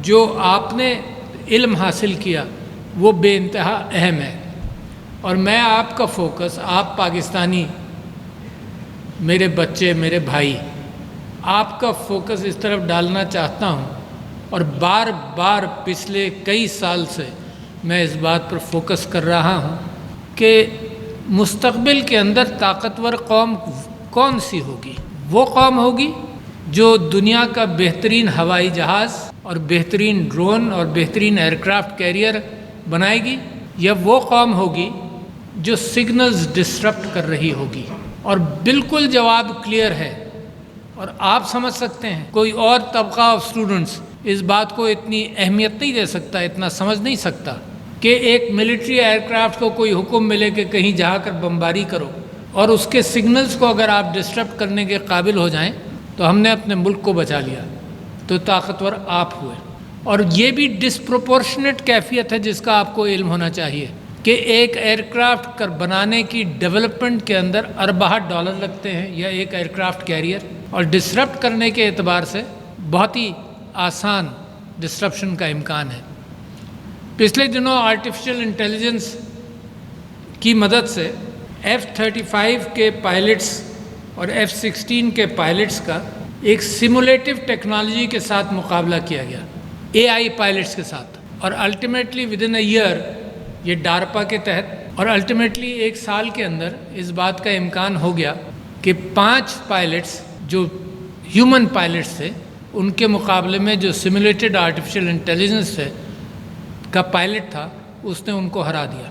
جو آپ نے علم حاصل کیا وہ بے انتہا اہم ہے، اور میں آپ کا فوکس، آپ پاکستانی میرے بچے، میرے بھائی، آپ کا فوکس اس طرف ڈالنا چاہتا ہوں، اور بار بار پچھلے کئی سال سے میں اس بات پر فوکس کر رہا ہوں کہ مستقبل کے اندر طاقتور قوم کون سی ہوگی؟ وہ قوم ہوگی جو دنیا کا بہترین ہوائی جہاز اور بہترین ڈرون اور بہترین ایئرکرافٹ کیریئر بنائے گی، یا وہ قوم ہوگی جو سگنلز ڈسرپٹ کر رہی ہوگی؟ اور بالکل جواب کلیئر ہے، اور آپ سمجھ سکتے ہیں کوئی اور طبقہ آف اسٹوڈنٹس اس بات کو اتنی اہمیت نہیں دے سکتا، اتنا سمجھ نہیں سکتا کہ ایک ملٹری ایئرکرافٹ کو کوئی حکم ملے کہ کہیں جا کر بمباری کرو، اور اس کے سگنلز کو اگر آپ ڈسٹرپٹ کرنے کے قابل ہو جائیں تو ہم نے اپنے ملک کو بچا لیا، تو طاقتور آپ ہوئے۔ اور یہ بھی ڈسپروپورشنیٹ کیفیت ہے جس کا آپ کو علم ہونا چاہیے کہ ایک ایئرکرافٹ بنانے کی ڈیولپمنٹ کے اندر ارباں ڈالر لگتے ہیں، یا ایک ایئرکرافٹ کیریئر، اور ڈسرپٹ کرنے کے اعتبار سے بہت ہی آسان ڈسرپشن کا امکان ہے۔ پچھلے دنوں آرٹیفیشل انٹیلیجنس کی مدد سے F-35 کے پائلٹس اور F-16 کے پائلٹس کا ایک سیمولیٹو ٹیکنالوجی کے ساتھ مقابلہ کیا گیا، AI پائلٹس کے ساتھ، اور الٹیمیٹلی ودن اے ایئر، یہ ڈارپا کے تحت، اور الٹیمیٹلی 1 سال کے اندر اس بات کا امکان ہو گیا کہ 5 پائلٹس جو ہیومن پائلٹس تھے ان کے مقابلے میں جو سیمولیٹڈ آرٹیفیشل انٹیلیجنس کا پائلٹ تھا اس نے ان کو ہرا دیا۔